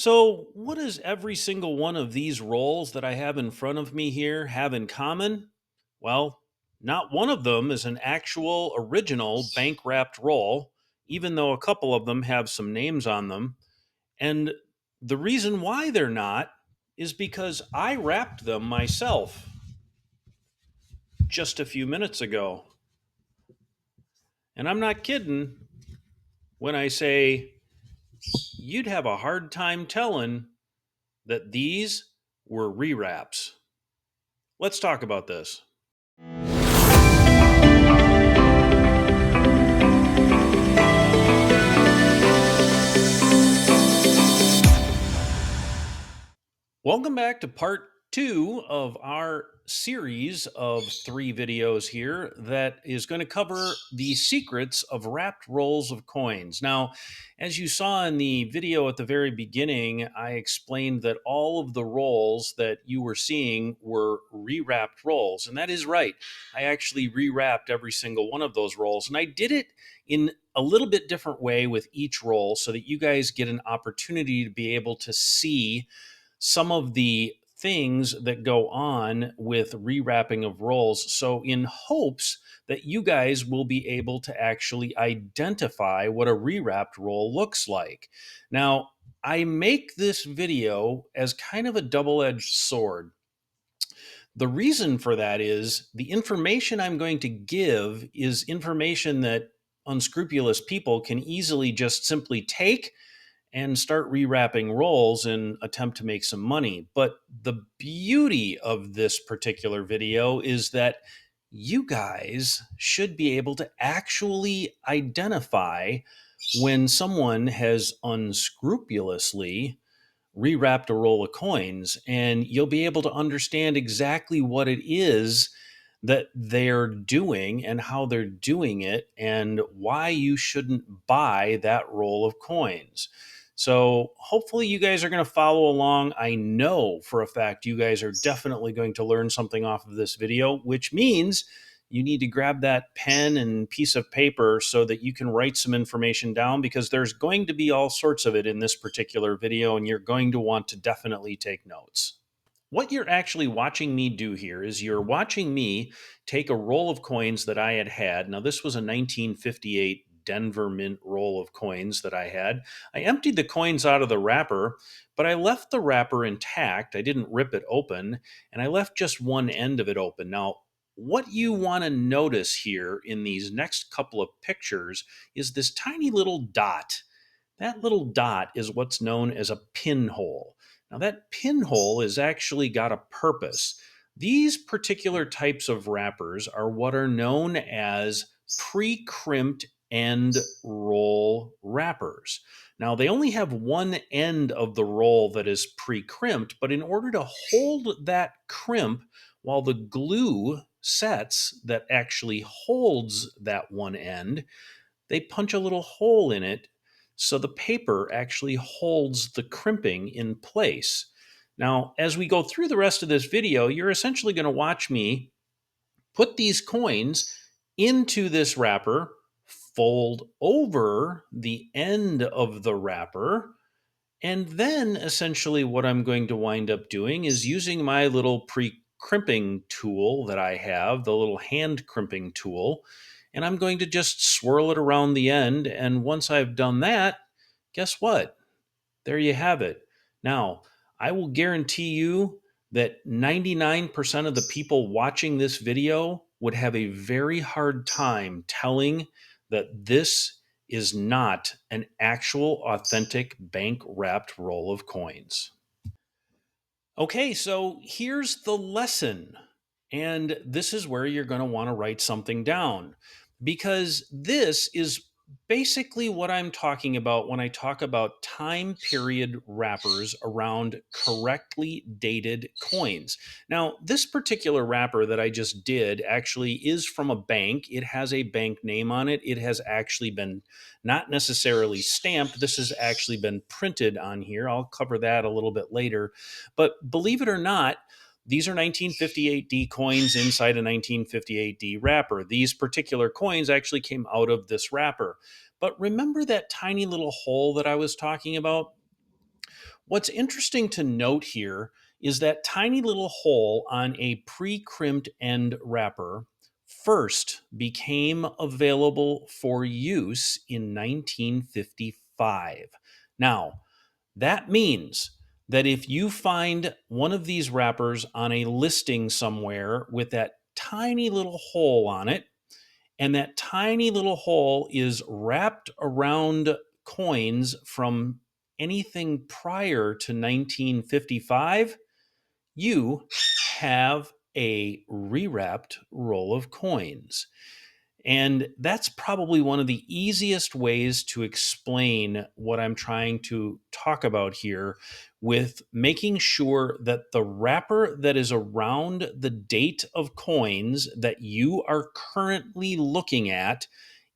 So, what does every single one of these rolls that I have in front of me here have in common? Well, not one of them is an actual original bank wrapped roll, even though a couple of them have some names on them. And the reason why they're not is because I wrapped them myself just a few minutes ago. And I'm not kidding when I say you'd have a hard time telling that these were rewraps. Let's talk about this. Welcome back to part two of our series of three videos here that is going to cover the secrets of wrapped rolls of coins. Now, as you saw in the video at the very beginning, I explained that all of the rolls that you were seeing were rewrapped rolls. And that is right. I actually rewrapped every single one of those rolls. And I did it in a little bit different way with each roll so that you guys get an opportunity to be able to see some of the things that go on with rewrapping of rolls. So, in hopes that you guys will be able to actually identify what a rewrapped roll looks like. Now, I make this video as kind of a double edged sword. The reason for that is the information I'm going to give is information that unscrupulous people can easily just simply take and start rewrapping rolls and attempt to make some money. But the beauty of this particular video is that you guys should be able to actually identify when someone has unscrupulously rewrapped a roll of coins, and you'll be able to understand exactly what it is that they're doing and how they're doing it and why you shouldn't buy that roll of coins. So, hopefully, you guys are going to follow along. I know for a fact you guys are definitely going to learn something off of this video, which means you need to grab that pen and piece of paper so that you can write some information down because there's going to be all sorts of it in this particular video, and you're going to want to definitely take notes. What you're actually watching me do here is you're watching me take a roll of coins that I had had. Now, this was a 1958 Denver Mint roll of coins that I had. I emptied the coins out of the wrapper, but I left the wrapper intact. I didn't rip it open, and I left just one end of it open. Now, what you want to notice here in these next couple of pictures is this tiny little dot. That little dot is what's known as a pinhole. Now, that pinhole has actually got a purpose. These particular types of wrappers are what are known as pre crimped end roll wrappers. Now, they only have one end of the roll that is pre crimped, but in order to hold that crimp while the glue sets that actually holds that one end, they punch a little hole in it so the paper actually holds the crimping in place. Now, as we go through the rest of this video, you're essentially going to watch me put these coins into this wrapper, fold over the end of the wrapper, and then essentially what I'm going to wind up doing is using my little crimping tool that I have, the little hand crimping tool, and I'm going to just swirl it around the end. And once I've done that, guess what? There you have it. Now, I will guarantee you that 99% of the people watching this video would have a very hard time telling that this is not an actual authentic bank wrapped roll of coins. Okay, so here's the lesson. And this is where you're going to want to write something down because this is basically what I'm talking about when I talk about time period wrappers around correctly dated coins. Now, this particular wrapper that I just did actually is from a bank. It has a bank name on it. It has actually been not necessarily stamped. This has actually been printed on here. I'll cover that a little bit later. But believe it or not, these are 1958D coins inside a 1958D wrapper. These particular coins actually came out of this wrapper. But remember that tiny little hole that I was talking about? What's interesting to note here is that tiny little hole on a pre-crimped end wrapper first became available for use in 1955. Now, that means that if you find one of these wrappers on a listing somewhere with that tiny little hole on it, and that tiny little hole is wrapped around coins from anything prior to 1955, you have a rewrapped roll of coins. And that's probably one of the easiest ways to explain what I'm trying to talk about here, with making sure that the wrapper that is around the date of coins that you are currently looking at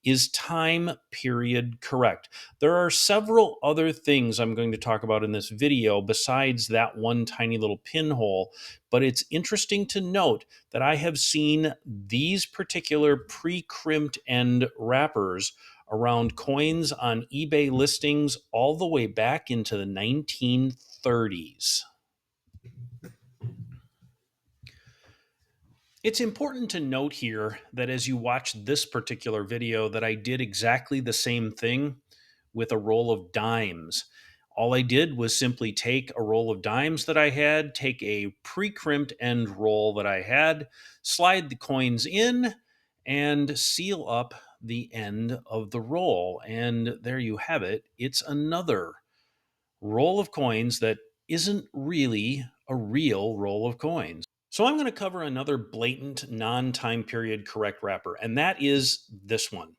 is time period correct. There are several other things I'm going to talk about in this video besides that one tiny little pinhole, but it's interesting to note that I have seen these particular pre-crimped end wrappers around coins on eBay listings all the way back into the 1930s. It's important to note here that as you watch this particular video that I did exactly the same thing with a roll of dimes. All I did was simply take a roll of dimes that I had, take a pre-crimped end roll that I had, slide the coins in, and seal up the end of the roll. And there you have it. It's another roll of coins that isn't really a real roll of coins. So I'm going to cover another blatant non-time period correct wrapper, and that is this one.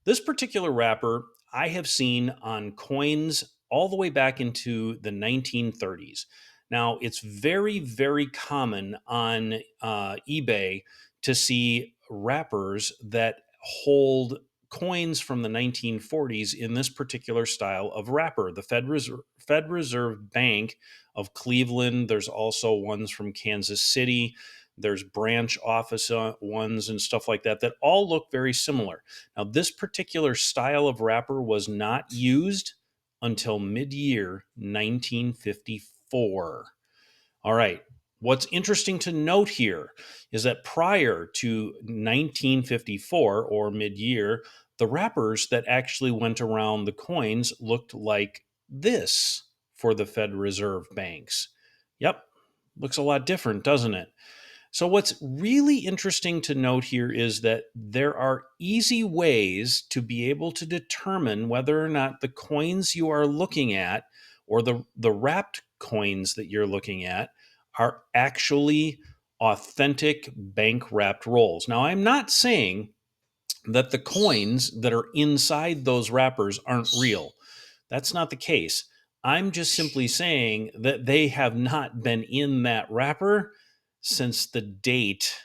This particular wrapper I have seen on coins all the way back into the 1930s. Now, it's very, very common on eBay to see wrappers that hold coins from the 1940s in this particular style of wrapper. The Fed Reserve Bank of Cleveland, there's also ones from Kansas City, there's branch office ones and stuff like that that all look very similar. Now, this particular style of wrapper was not used until mid year 1954. All right. What's interesting to note here is that prior to 1954 or mid year, the wrappers that actually went around the coins looked like this for the Fed Reserve banks. Yep, looks a lot different, doesn't it? So, what's really interesting to note here is that there are easy ways to be able to determine whether or not the coins you are looking at, or the wrapped coins that you're looking at, are actually authentic bank wrapped rolls. Now, I'm not saying that the coins that are inside those wrappers aren't real. That's not the case. I'm just simply saying that they have not been in that wrapper since the date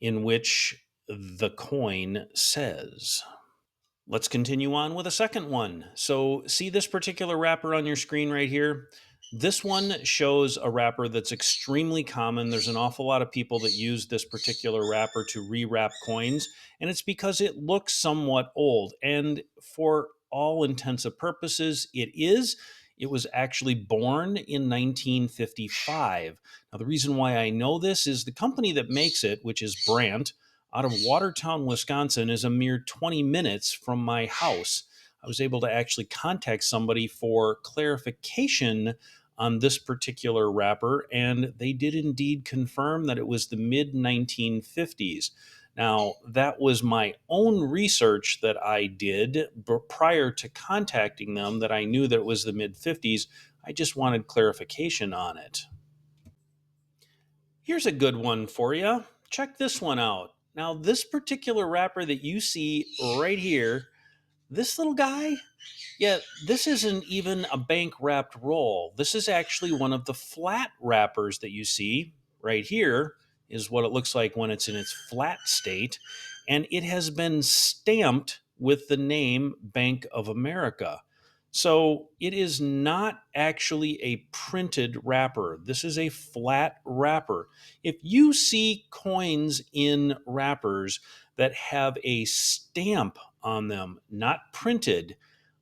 in which the coin says. Let's continue on with a second one. So, see this particular wrapper on your screen right here? This one shows a wrapper that's extremely common. There's an awful lot of people that use this particular wrapper to rewrap coins, and it's because it looks somewhat old. And for all intents and purposes, it is. It was actually born in 1955. Now, the reason why I know this is the company that makes it, which is Brandt, out of Watertown, Wisconsin, is a mere 20 minutes from my house. I was able to actually contact somebody for clarification on this particular wrapper, and they did indeed confirm that it was the mid 1950s. Now, that was my own research that I did prior to contacting them, that I knew that it was the mid 50s. I just wanted clarification on it. Here's a good one for you. Check this one out. Now, this particular wrapper that you see right here, this little guy, yeah, this isn't even a bank wrapped roll. This is actually one of the flat wrappers that you see right here, is what it looks like when it's in its flat state. And it has been stamped with the name Bank of America. So it is not actually a printed wrapper. This is a flat wrapper. If you see coins in wrappers that have a stamp on them, not printed,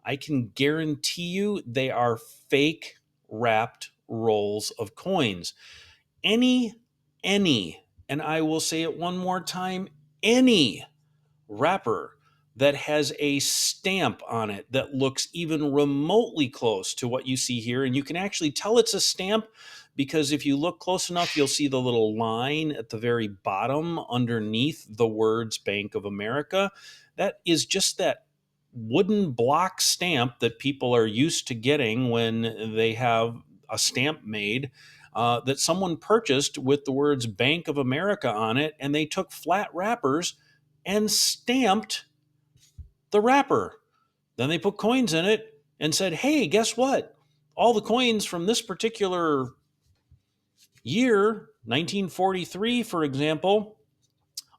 I can guarantee you they are fake wrapped rolls of coins. Any, and I will say it one more time, any wrapper that has a stamp on it that looks even remotely close to what you see here. And you can actually tell it's a stamp because if you look close enough, you'll see the little line at the very bottom underneath the words Bank of America. That is just that wooden block stamp that people are used to getting when they have a stamp made. That someone purchased with the words Bank of America on it, and they took flat wrappers and stamped the wrapper. Then they put coins in it and said, hey, guess what? All the coins from this particular year, 1943, for example,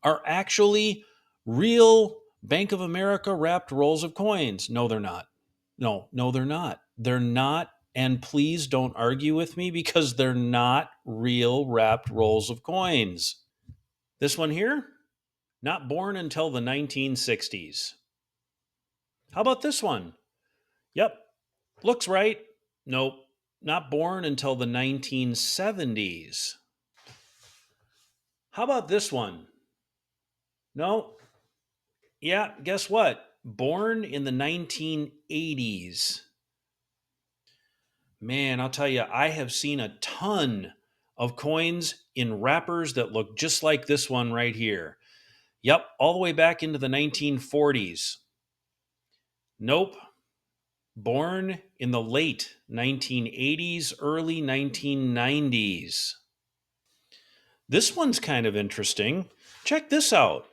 are actually real Bank of America wrapped rolls of coins. No, they're not. No, they're not. They're not. And please don't argue with me because they're not real wrapped rolls of coins. This one here, not born until the 1960s. How about this one? Yep, looks right. Nope, not born until the 1970s. How about this one? No, yeah, guess what? Born in the 1980s. Man, I'll tell you, I have seen a ton of coins in wrappers that look just like this one right here. Yep, all the way back into the 1940s. Nope, born in the late 1980s, early 1990s. This one's kind of interesting. Check this out.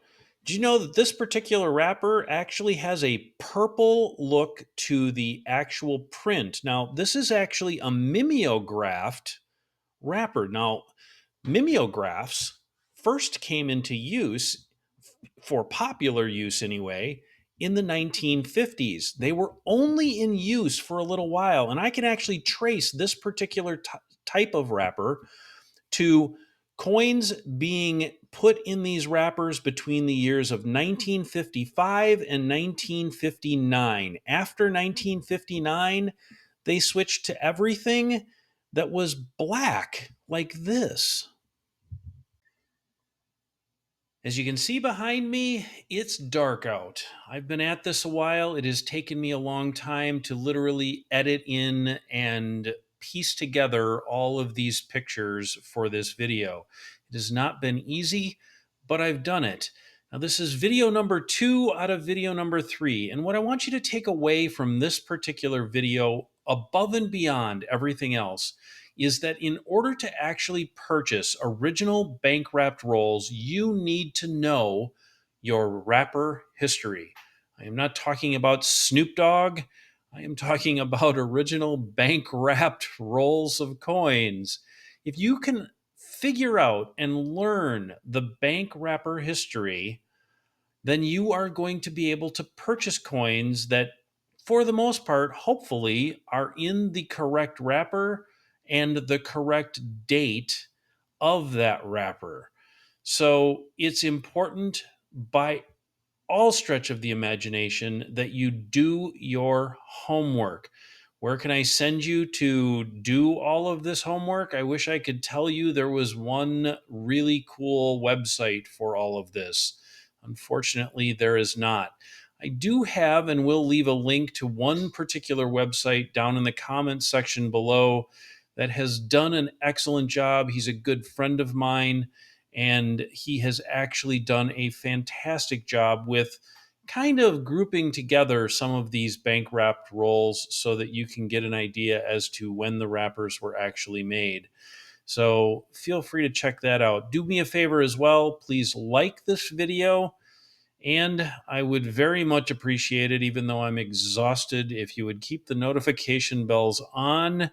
Do you know that this particular wrapper actually has a purple look to the actual print? Now, this is actually a mimeographed wrapper. Now, mimeographs first came into use, for popular use anyway, in the 1950s. They were only in use for a little while, and I can actually trace this particular type of wrapper to coins being put in these wrappers between the years of 1955 and 1959. After 1959, they switched to everything that was black, like this. As you can see behind me, it's dark out. I've been at this a while. It has taken me a long time to literally edit in and piece together all of these pictures for this video. It has not been easy, but I've done it. Now, this is video number 2 out of video number 3. And what I want you to take away from this particular video, above and beyond everything else, is that in order to actually purchase original bank wrapped rolls, you need to know your wrapper history. I am not talking about Snoop Dogg. I am talking about original bank wrapped rolls of coins. If you can figure out and learn the bank wrapper history, then you are going to be able to purchase coins that, for the most part, hopefully, are in the correct wrapper and the correct date of that wrapper. So it's important by all stretch of the imagination that you do your homework. Where can I send you to do all of this homework? I wish I could tell you there was one really cool website for all of this. Unfortunately, there is not. I do have and will leave a link to one particular website down in the comments section below that has done an excellent job. He's a good friend of mine, and he has actually done a fantastic job with kind of grouping together some of these bank wrapped rolls so that you can get an idea as to when the wrappers were actually made. So feel free to check that out. Do me a favor as well. Please like this video. And I would very much appreciate it, even though I'm exhausted, if you would keep the notification bells on,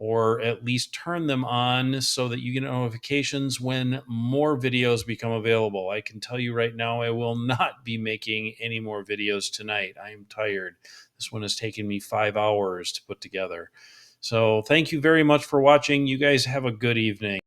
or at least turn them on so that you get notifications when more videos become available. I can tell you right now, I will not be making any more videos tonight. I am tired. This one has taken me 5 hours to put together. So thank you very much for watching. You guys have a good evening.